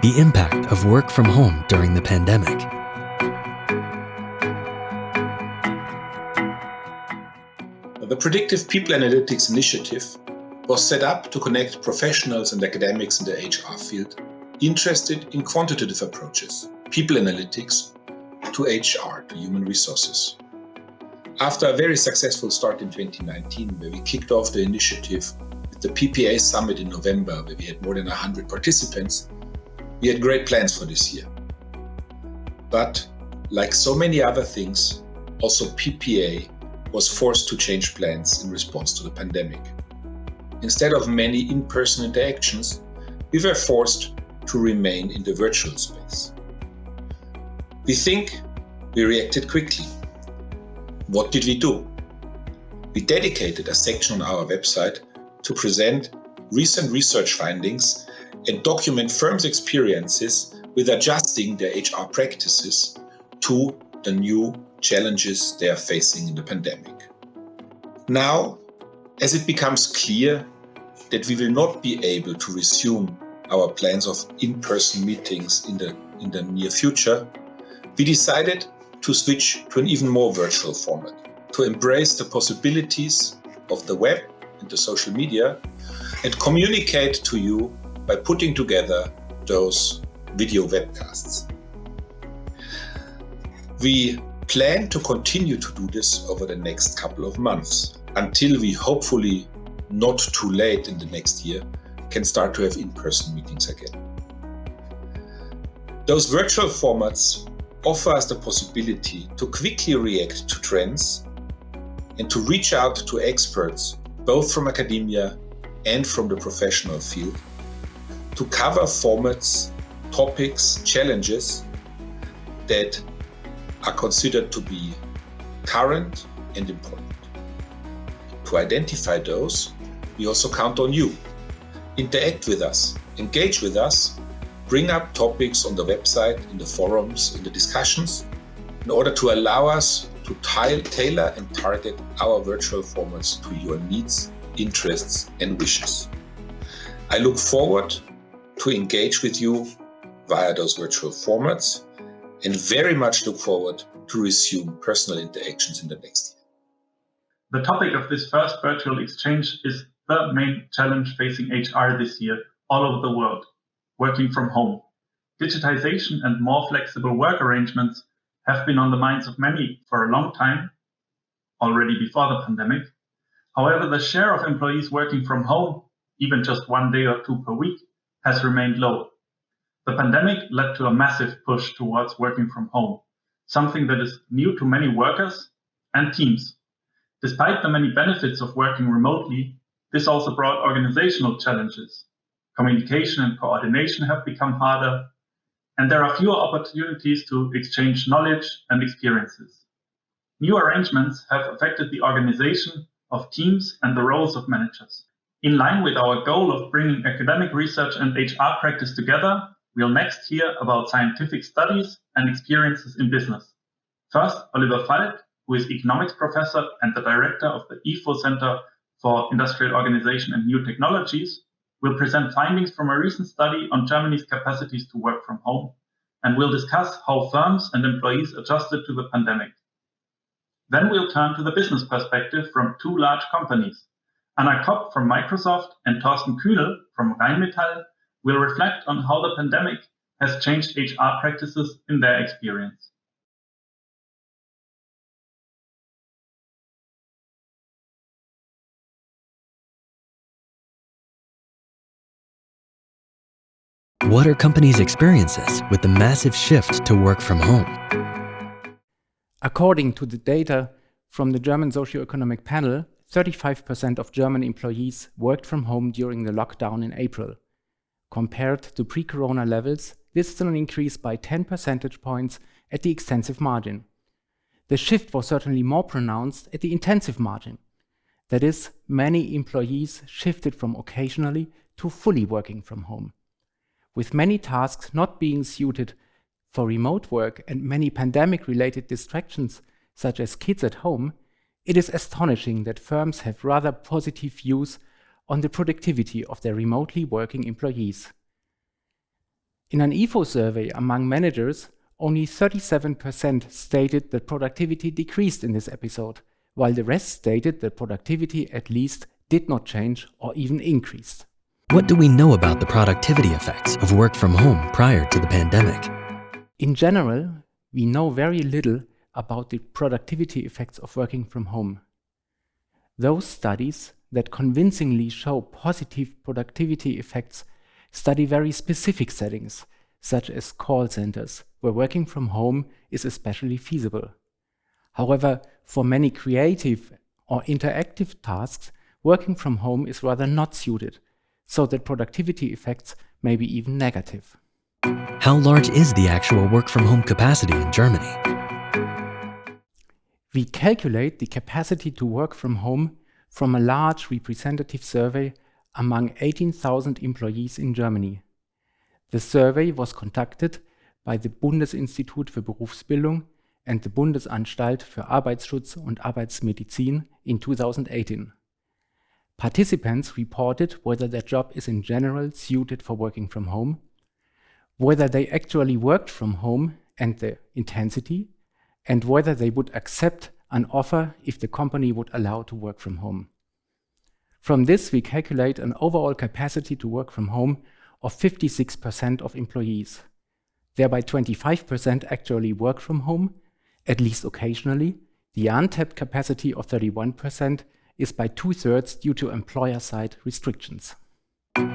the impact of work from home during the pandemic. The Predictive People Analytics Initiative was set up to connect professionals and academics in the HR field interested in quantitative approaches, people analytics, to HR, to human resources. After a very successful start in 2019, where we kicked off the initiative with the PPA Summit in November, where we had more than 100 participants, we had great plans for this year. But like so many other things, also PPA was forced to change plans in response to the pandemic. Instead of many in-person interactions, we were forced to remain in the virtual space. We think we reacted quickly. What did we do? We dedicated a section on our website to present recent research findings and document firms' experiences with adjusting their HR practices to the new challenges they are facing in the pandemic. Now, as it becomes clear that we will not be able to resume our plans of in-person meetings in the near future, we decided to switch to an even more virtual format, to embrace the possibilities of the web and the social media and communicate to you by putting together those video webcasts. We plan to continue to do this over the next couple of months until we hopefully not too late in the next year can start to have in-person meetings again. Those virtual formats offer us the possibility to quickly react to trends and to reach out to experts, both from academia and from the professional field, to cover formats, topics, challenges that are considered to be current and important. To identify those, we also count on you. Interact with us, engage with us, bring up topics on the website, in the forums, in the discussions, in order to allow us to tailor and target our virtual formats to your needs, interests, and wishes. I look forward to engage with you via those virtual formats and very much look forward to resume personal interactions in the next year. The topic of this first virtual exchange is the main challenge facing HR this year all over the world: working from home. Digitization and more flexible work arrangements have been on the minds of many for a long time, already before the pandemic. However, the share of employees working from home, even just 1 day or 2 per week, has remained low. The pandemic led to a massive push towards working from home, something that is new to many workers and teams. Despite the many benefits of working remotely, this also brought organizational challenges. Communication and coordination have become harder, and there are fewer opportunities to exchange knowledge and experiences. New arrangements have affected the organization of teams and the roles of managers. In line with our goal of bringing academic research and HR practice together, we'll next hear about scientific studies and experiences in business. First, Oliver Falck, who is economics professor and the director of the IFO Center for Industrial Organization and New Technologies, will present findings from a recent study on Germany's capacities to work from home, and will discuss how firms and employees adjusted to the pandemic. Then we'll turn to the business perspective from 2 large companies. Kopp from Microsoft and Thorsten Kühnel from Rheinmetall will reflect on how the pandemic has changed HR practices in their experience. What are companies' experiences with the massive shift to work from home? According to the data from the German Socioeconomic Panel, 35% of German employees worked from home during the lockdown in April. Compared to pre-corona levels, this is an increase by 10 percentage points at the extensive margin. The shift was certainly more pronounced at the intensive margin. That is, many employees shifted from occasionally to fully working from home. With many tasks not being suited for remote work and many pandemic-related distractions, such as kids at home, it is astonishing that firms have rather positive views on the productivity of their remotely working employees. In an IFO survey among managers, only 37% stated that productivity decreased in this episode, while the rest stated that productivity at least did not change or even increased. What do we know about the productivity effects of work from home prior to the pandemic? In general, we know very little about the productivity effects of working from home. Those studies that convincingly show positive productivity effects study very specific settings, such as call centers, where working from home is especially feasible. However, for many creative or interactive tasks, working from home is rather not suited, so that productivity effects may be even negative. How large is the actual work from home capacity in Germany? We calculate the capacity to work from home from a large representative survey among 18,000 employees in Germany. The survey was conducted by the Bundesinstitut für Berufsbildung and the Bundesanstalt für Arbeitsschutz und Arbeitsmedizin in 2018. Participants reported whether their job is in general suited for working from home, whether they actually worked from home and the intensity, and whether they would accept an offer if the company would allow to work from home. From this, we calculate an overall capacity to work from home of 56% of employees. Thereby 25% actually work from home, at least occasionally. The untapped capacity of 31% is by 2/3 due to employer-side restrictions.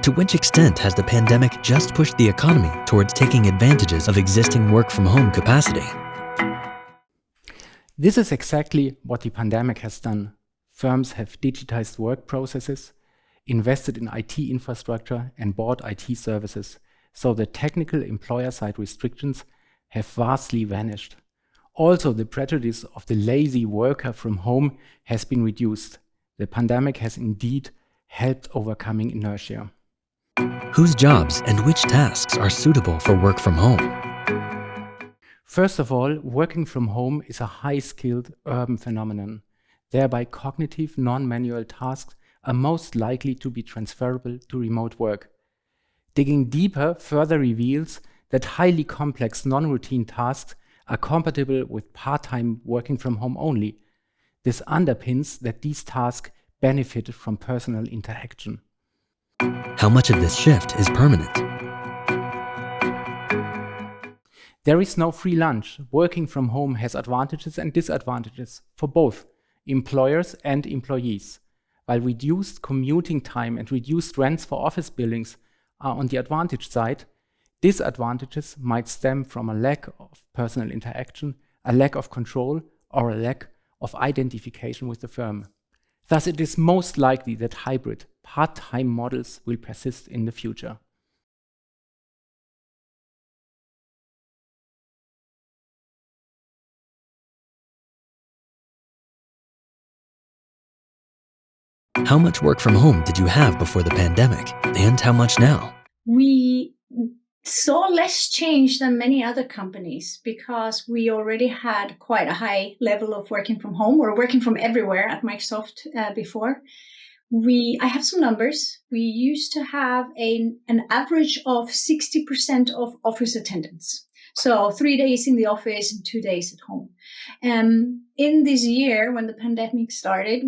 To which extent has the pandemic just pushed the economy towards taking advantages of existing work from home capacity? This is exactly what the pandemic has done. Firms have digitized work processes, invested in IT infrastructure, and bought IT services, so the technical employer-side restrictions have vastly vanished. Also, the prejudice of the lazy worker from home has been reduced. The pandemic has indeed helped overcoming inertia. Whose jobs and which tasks are suitable for work from home? First of all, working from home is a high-skilled urban phenomenon. Thereby, cognitive, non-manual tasks are most likely to be transferable to remote work. Digging deeper further reveals that highly complex non-routine tasks are compatible with part-time working from home only. This underpins that these tasks benefit from personal interaction. How much of this shift is permanent? There is no free lunch. Working from home has advantages and disadvantages for both employers and employees. While reduced commuting time and reduced rents for office buildings are on the advantage side, disadvantages might stem from a lack of personal interaction, a lack of control, or a lack of identification with the firm. Thus, it is most likely that hybrid, part-time models will persist in the future. How much work from home did you have before the pandemic, and how much now? We saw less change than many other companies because we already had quite a high level of working from home or working from everywhere at Microsoft before. I have some numbers. We used to have an average of 60% of office attendance. So 3 days in the office and 2 days at home. In this year, when the pandemic started,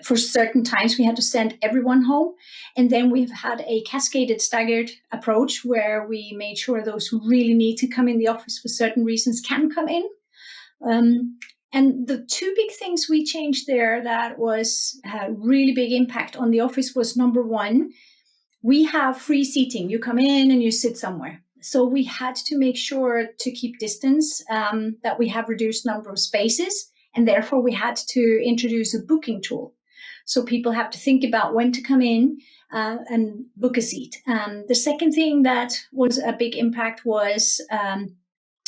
for certain times we had to send everyone home, and then we've had a cascaded, staggered approach where we made sure those who really need to come in the office for certain reasons can come in. And the two big things we changed there that was a really big impact on the office was, number one, we have free seating. You come in and you sit somewhere. So we had to make sure to keep distance, that we have reduced number of spaces. And therefore, we had to introduce a booking tool. So people have to think about when to come in and book a seat. The second thing that was a big impact was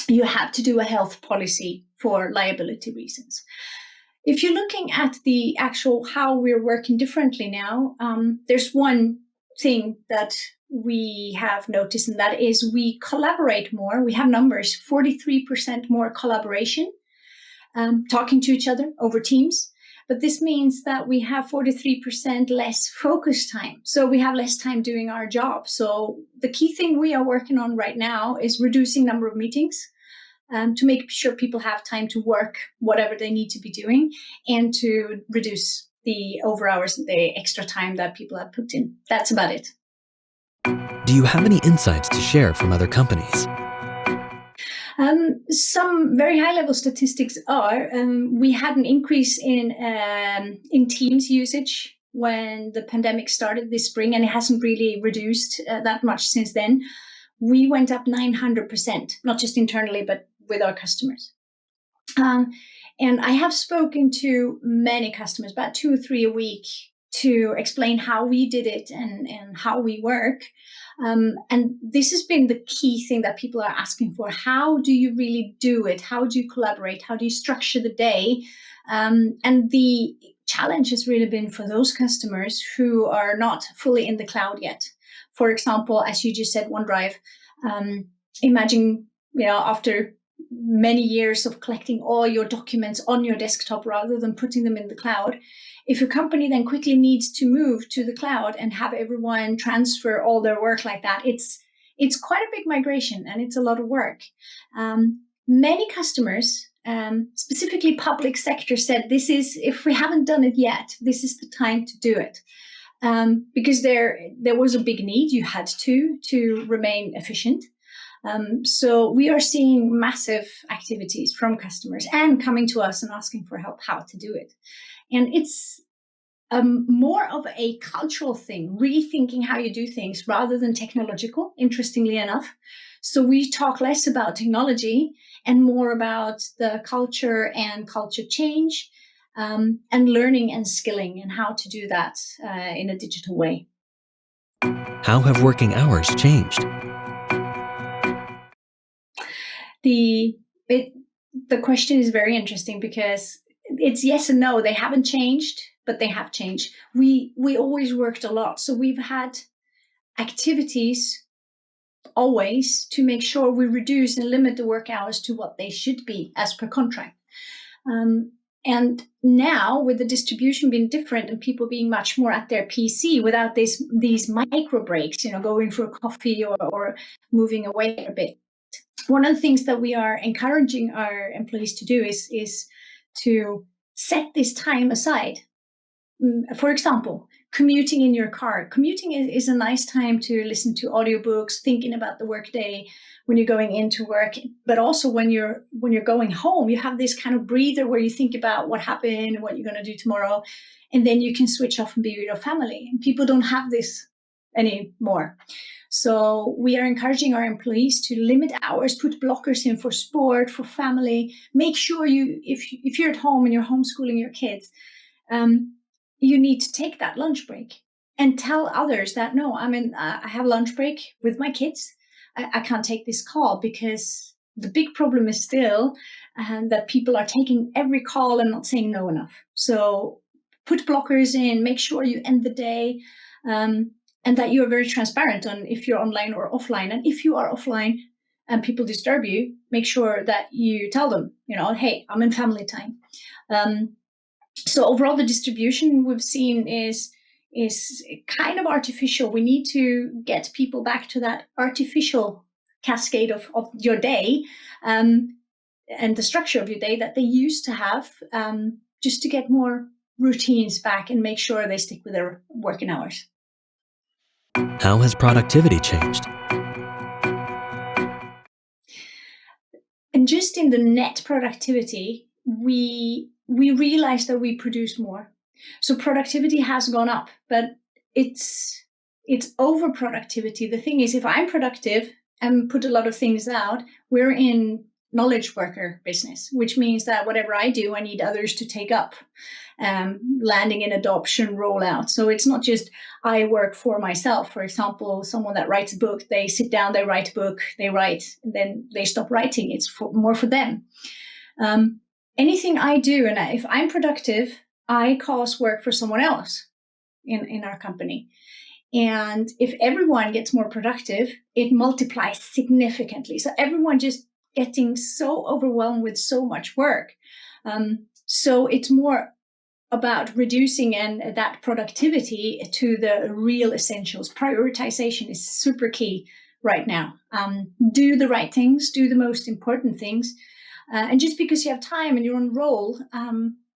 you have to do a health policy for liability reasons. If you're looking at the actual how we're working differently now, there's one thing that we have noticed, and that is we collaborate more. We have numbers, 43% more collaboration. Talking to each other over Teams. But this means that we have 43% less focus time. So we have less time doing our job. So the key thing we are working on right now is reducing number of meetings to make sure people have time to work whatever they need to be doing, and to reduce the overhours, the extra time that people have put in. That's about it. Do you have any insights to share from other companies? Some very high-level statistics are we had an increase in Teams usage when the pandemic started this spring, and it hasn't really reduced that much since then. We went up 900%, not just internally, but with our customers. And I have spoken to many customers, about 2 or 3 a week, to explain how we did it and how we work. And this has been the key thing that people are asking for. How do you really do it? How do you collaborate? How do you structure the day? And the challenge has really been for those customers who are not fully in the cloud yet. For example, as you just said, OneDrive. Imagine, after many years of collecting all your documents on your desktop rather than putting them in the cloud, if your company then quickly needs to move to the cloud and have everyone transfer all their work like that, it's quite a big migration, and it's a lot of work. Many customers, specifically public sector, said if we haven't done it yet, this is the time to do it. Because there was a big need. You had to remain efficient. So we are seeing massive activities from customers and coming to us and asking for help how to do it. And it's more of a cultural thing, rethinking how you do things rather than technological, interestingly enough. So we talk less about technology and more about the culture and culture change, and learning and skilling and how to do that in a digital way. How have working hours changed? The question is very interesting because it's yes and no. They haven't changed, but they have changed. We always worked a lot. So we've had activities always to make sure we reduce and limit the work hours to what they should be as per contract. And now, with the distribution being different and people being much more at their PC without these micro breaks, going for a coffee or moving away a bit. One of the things that we are encouraging our employees to do is to set this time aside. For example, commuting in your car. Commuting is a nice time to listen to audiobooks, thinking about the workday when you're going into work, but also when you're going home, you have this kind of breather where you think about what happened, what you're going to do tomorrow, and then you can switch off and be with your family. And people don't have this anymore. So we are encouraging our employees to limit hours, put blockers in for sport, for family. Make sure if you're at home and you're homeschooling your kids, you need to take that lunch break and tell others that, no, I have lunch break with my kids. I can't take this call, because the big problem is still that people are taking every call and not saying no enough. So put blockers in, make sure you end the day, and that you are very transparent on if you're online or offline. And if you are offline and people disturb you, make sure that you tell them, hey, I'm in family time. So overall, the distribution we've seen is kind of artificial. We need to get people back to that artificial cascade of your day and the structure of your day that they used to have, just to get more routines back and make sure they stick with their working hours. How has productivity changed? And just in the net productivity, we realize that we produce more. So productivity has gone up, but it's overproductivity. The thing is, if I'm productive and put a lot of things out, we're in knowledge worker business, which means that whatever I do, I need others to take up, landing in adoption, rollout. So it's not just I work for myself. For example, someone that writes a book, they sit down, they write a book, they write, and then they stop writing. It's more for them. Anything I do, and if I'm productive, I cause work for someone else in our company. And if everyone gets more productive, it multiplies significantly. So everyone just getting so overwhelmed with so much work. So it's more about reducing and that productivity to the real essentials. Prioritization is super key right now. Do the right things, do the most important things. And just because you have time and you're on roll,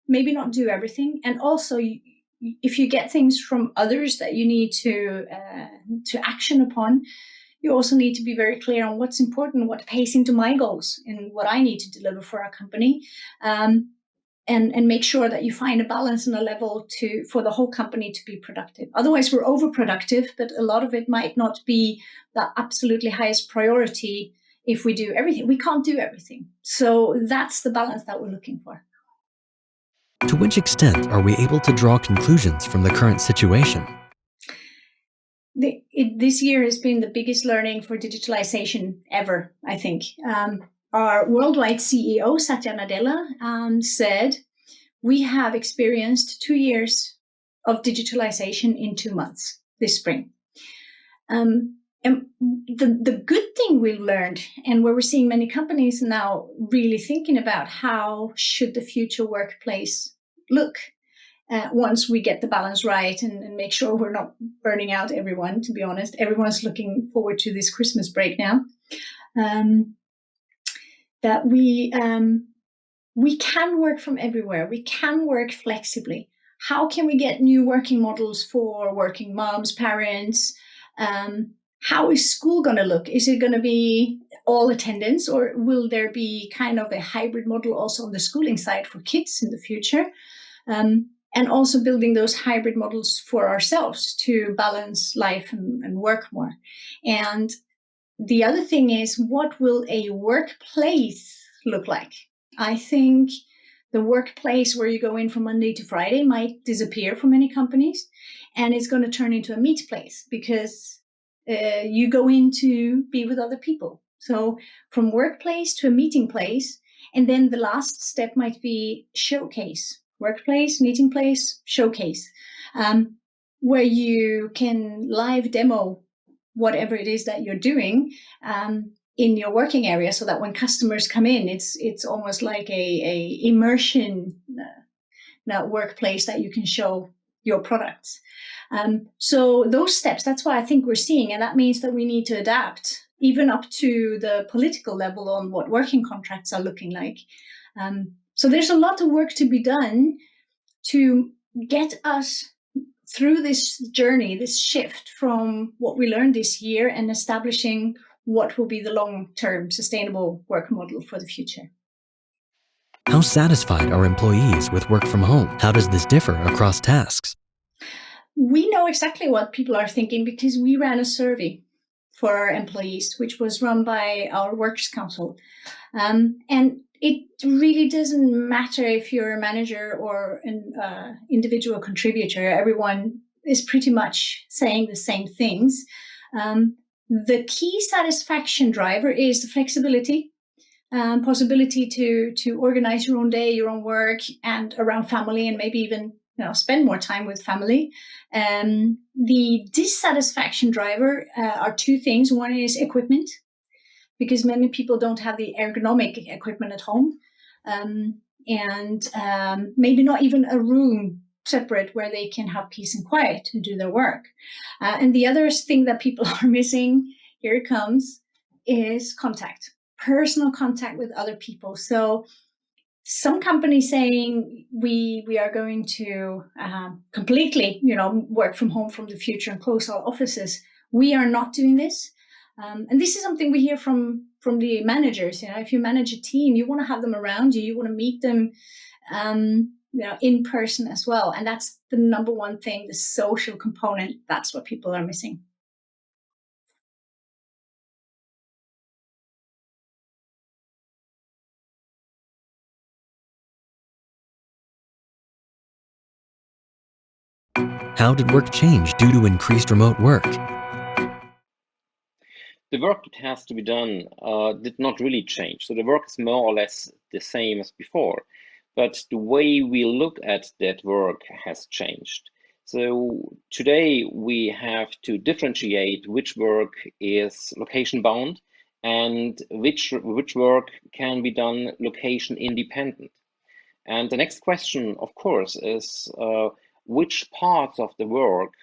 maybe not do everything. And also, if you get things from others that you need to action upon, you also need to be very clear on what's important, what pays into my goals and what I need to deliver for our company. And make sure that you find a balance and a level for the whole company to be productive. Otherwise, we're overproductive, but a lot of it might not be the absolutely highest priority if we do everything. We can't do everything. So that's the balance that we're looking for. To which extent are we able to draw conclusions from the current situation? This year has been the biggest learning for digitalization ever, I think. Our worldwide CEO, Satya Nadella, said, we have experienced 2 years of digitalization in 2 months this spring. And the good thing we learned, and where we're seeing many companies now really thinking about how should the future workplace look once we get the balance right and make sure we're not burning out everyone, to be honest. Everyone's looking forward to this Christmas break now. That we can work from everywhere. We can work flexibly. How can we get new working models for working moms, parents? How is school going to look? Is it going to be all attendance, or will there be kind of a hybrid model also on the schooling side for kids in the future? And also building those hybrid models for ourselves to balance life and work more. And the other thing is, what will a workplace look like? I think the workplace where you go in from Monday to Friday might disappear for many companies, and it's going to turn into a meet place because you go in to be with other people. So from workplace to a meeting place, and then the last step might be showcase. Workplace, meeting place, showcase, where you can live demo whatever it is that you're doing in your working area, so that when customers come in, it's almost like a immersion workplace that you can show your products. So those steps, that's what I think we're seeing, and that means that we need to adapt even up to the political level on what working contracts are looking like. So there's a lot of work to be done to get us through this journey, this shift from what we learned this year and establishing what will be the long-term sustainable work model for the future. How satisfied are employees with work from home? How does this differ across tasks? We know exactly what people are thinking because we ran a survey for our employees, which was run by our Works Council. And it really doesn't matter if you're a manager or an individual contributor. Everyone is pretty much saying the same things. The key satisfaction driver is the flexibility, possibility to organize your own day, your own work, and around family, and maybe even spend more time with family. The dissatisfaction driver are two things. One is equipment, because many people don't have the ergonomic equipment at home, and maybe not even a room separate where they can have peace and quiet to do their work. And the other thing that people are missing, here it comes, is contact, personal contact with other people. So some companies saying we are going to completely, work from home from the future and close our offices. We are not doing this. And this is something we hear from the managers. If you manage a team, you want to have them around you. You want to meet them, in person as well. And that's the number one thing, the social component. That's what people are missing. How did work change due to increased remote work? The work that has to be done did not really change. So the work is more or less the same as before, but the way we look at that work has changed. So today we have to differentiate which work is location bound and which work can be done location independent. And the next question, of course, is which parts of the work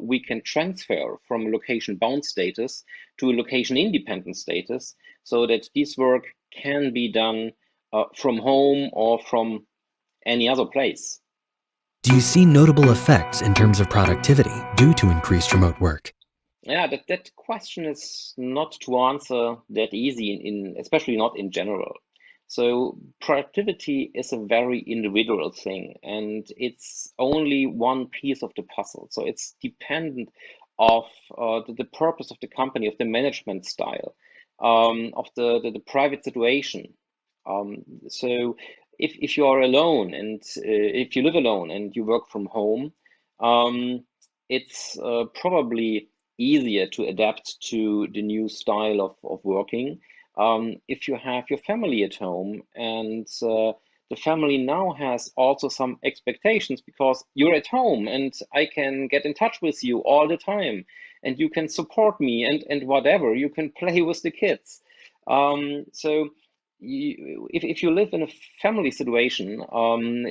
we can transfer from a location-bound status to a location-independent status, so that this work can be done from home or from any other place. Do you see notable effects in terms of productivity due to increased remote work? Yeah, that question is not to answer that easy, especially not in general. So productivity is a very individual thing, and it's only one piece of the puzzle. So it's dependent of the purpose of the company, of the management style, of the private situation. So if you are alone and if you live alone and you work from home, it's probably easier to adapt to the new style of working. If you have your family at home and the family now has also some expectations because you're at home and I can get in touch with you all the time and you can support me and whatever, you can play with the kids. So if you live in a family situation,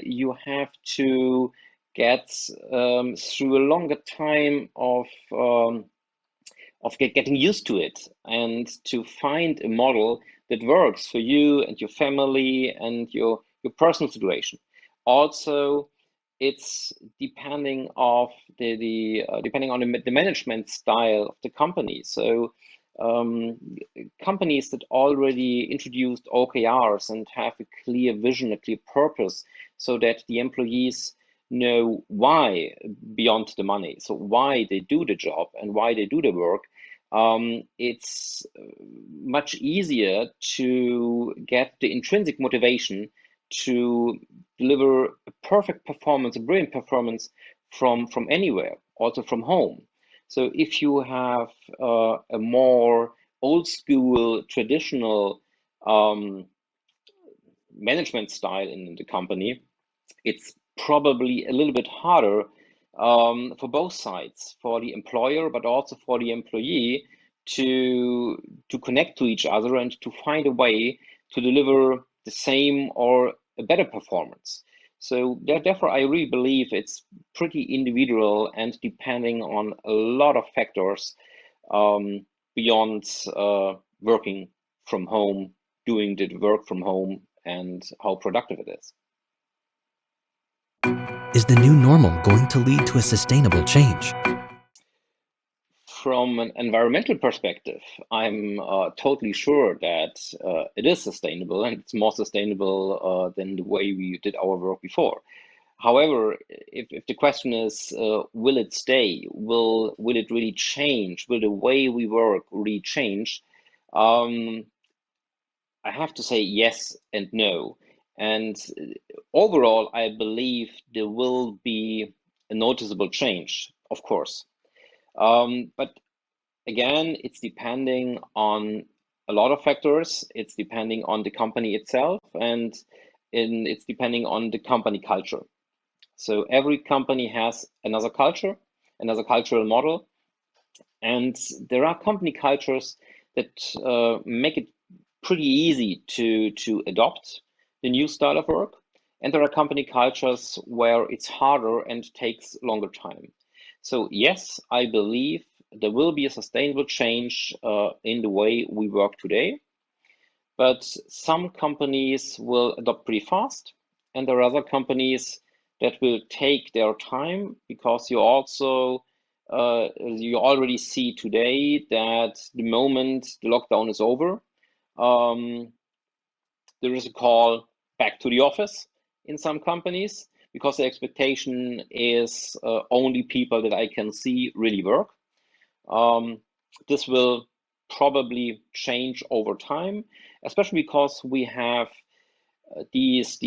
you have to get through a longer time of getting used to it and to find a model that works for you and your family and your personal situation. Also, it's depending of depending on the management style of the company. So companies that already introduced OKRs and have a clear vision, a clear purpose, so that the employees know why beyond the money, so why they do the job and why they do the work, it's much easier to get the intrinsic motivation to deliver a perfect performance, a brilliant performance from anywhere, also from home. So if you have a more old school, traditional management style in the company, it's probably a little bit harder for both sides, for the employer, but also for the employee to connect to each other and to find a way to deliver the same or a better performance. So therefore, I really believe it's pretty individual and depending on a lot of factors beyond working from home, doing the work from home, and how productive it is. Is the new normal going to lead to a sustainable change? From an environmental perspective, I'm totally sure that it is sustainable and it's more sustainable than the way we did our work before. However, if the question is, will it stay? Will it really change? Will the way we work really change? I have to say yes and no. And overall, I believe there will be a noticeable change, of course. But again, it's depending on a lot of factors. It's depending on the company itself, and it's depending on the company culture. So every company has another culture, another cultural model, and there are company cultures that make it pretty easy to adopt the new style of work, and there are company cultures where it's harder and takes longer time. So yes, I believe there will be a sustainable change in the way we work today, but some companies will adopt pretty fast, and there are other companies that will take their time because you already see today that the moment the lockdown is over, there is a call back to the office in some companies because the expectation is only people that I can see really work. This will probably change over time, especially because we have these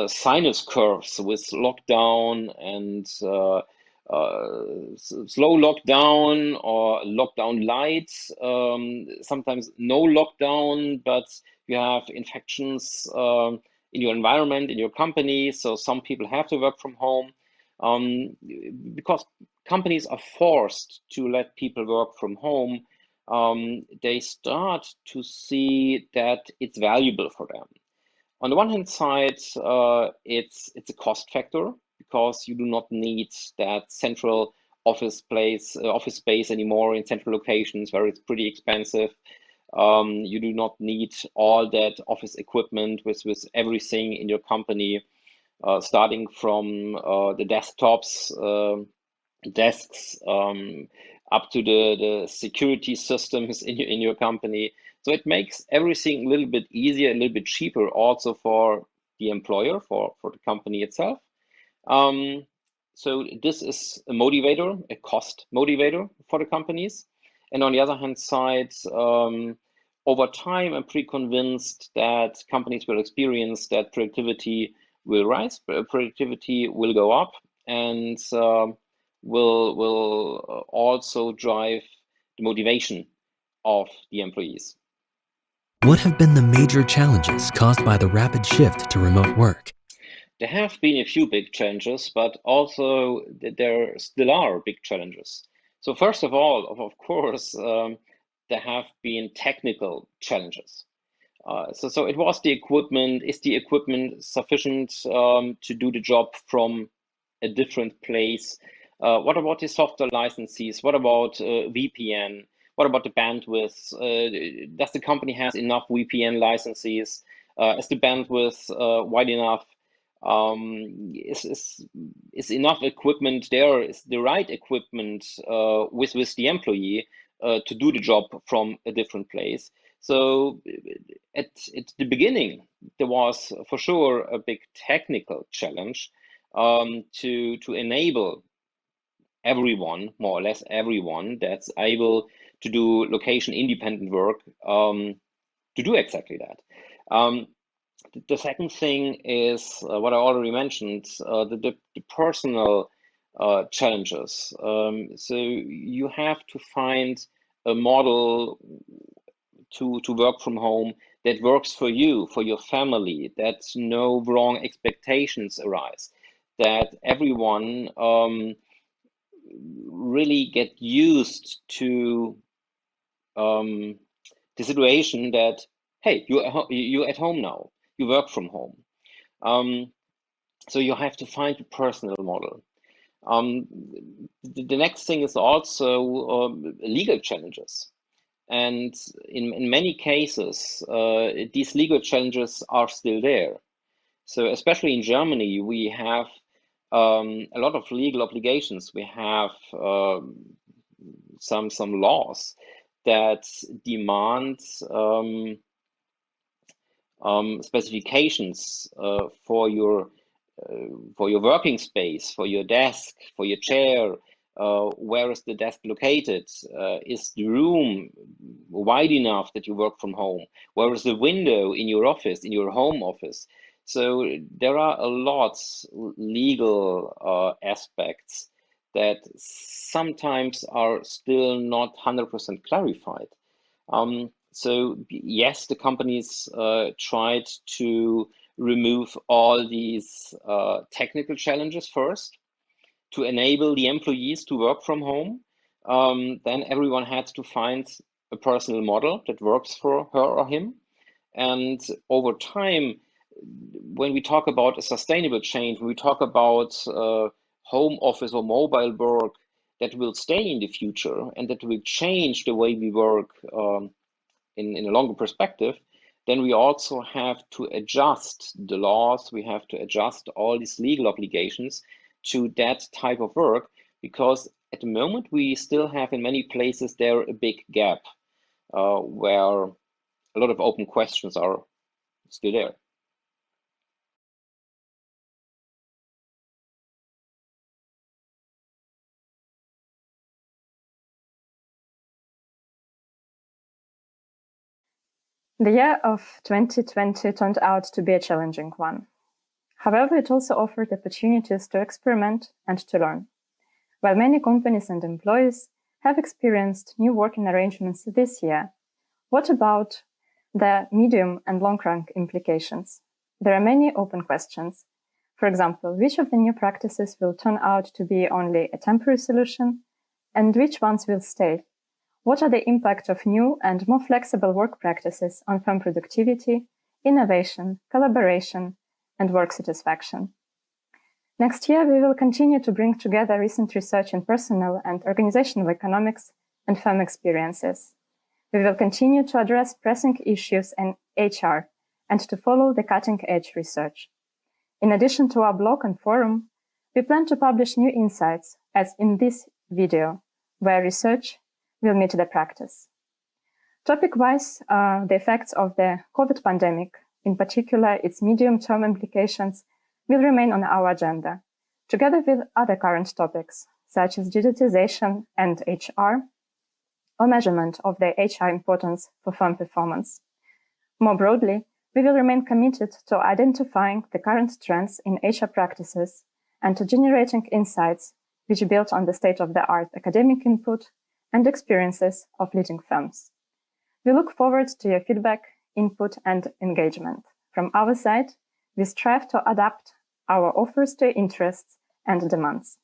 sinus curves with lockdown and slow lockdown or lockdown light, sometimes no lockdown, but you have infections in your environment, in your company. So some people have to work from home because companies are forced to let people work from home. They start to see that it's valuable for them. On the one hand side, it's a cost factor because you do not need that central office space anymore in central locations where it's pretty expensive. You do not need all that office equipment with everything in your company, starting from the desktops, desks, up to the security systems in your company. So it makes everything a little bit easier, a little bit cheaper also for the employer, for the company itself. So this is a motivator, a cost motivator for the companies. And on the other hand side, over time, I'm pretty convinced that companies will experience that productivity will rise, productivity will go up, and will also drive the motivation of the employees. What have been the major challenges caused by the rapid shift to remote work? There have been a few big challenges, but also there still are big challenges. So first of all, of course, there have been technical challenges. So it was the equipment. Is the equipment sufficient to do the job from a different place? What about the software licenses? What about VPN? What about the bandwidth? Does the company have enough VPN licenses? Is the bandwidth wide enough? Is enough equipment there? Is the right equipment with the employee to do the job from a different place? So at the beginning, there was for sure a big technical challenge to enable everyone, more or less everyone, that's able to do location independent work to do exactly that. The second thing is what I already mentioned, the personal challenges. So you have to find a model to work from home that works for you, for your family, that no wrong expectations arise, that everyone really get used to the situation that, hey, you're at home now, you work from home. So you have to find a personal model. The next thing is also legal challenges. And in many cases, these legal challenges are still there. So especially in Germany, we have a lot of legal obligations. We have some laws that demand specifications for your working space, for your desk, for your chair. Where is the desk located? Is the room wide enough that you work from home? Where is the window in your office, in your home office? So there are a lot legal aspects that sometimes are still not 100% clarified. So yes, the companies tried to remove all these technical challenges first to enable the employees to work from home. Then everyone had to find a personal model that works for her or him. And over time, when we talk about a sustainable change, when we talk about home office or mobile work that will stay in the future and that will change the way we work in a longer perspective, then we also have to adjust the laws. We have to adjust all these legal obligations to that type of work, because at the moment we still have in many places there a big gap where a lot of open questions are still there. The year of 2020 turned out to be a challenging one. However, it also offered opportunities to experiment and to learn. While many companies and employees have experienced new working arrangements this year, what about the medium and long-run implications? There are many open questions. For example, which of the new practices will turn out to be only a temporary solution, and which ones will stay? What are the impacts of new and more flexible work practices on firm productivity, innovation, collaboration, and work satisfaction. Next year, we will continue to bring together recent research in personnel and organizational economics and firm experiences. We will continue to address pressing issues in HR and to follow the cutting-edge research. In addition to our blog and forum, we plan to publish new insights, as in this video, where research will meet the practice. Topic-wise, the effects of the COVID pandemic, in particular its medium-term implications, will remain on our agenda, together with other current topics, such as digitization and HR, or measurement of the HR importance for firm performance. More broadly, we will remain committed to identifying the current trends in HR practices and to generating insights which build on the state-of-the-art academic input and experiences of leading firms. We look forward to your feedback, input, and engagement. From our side, we strive to adapt our offers to interests and demands.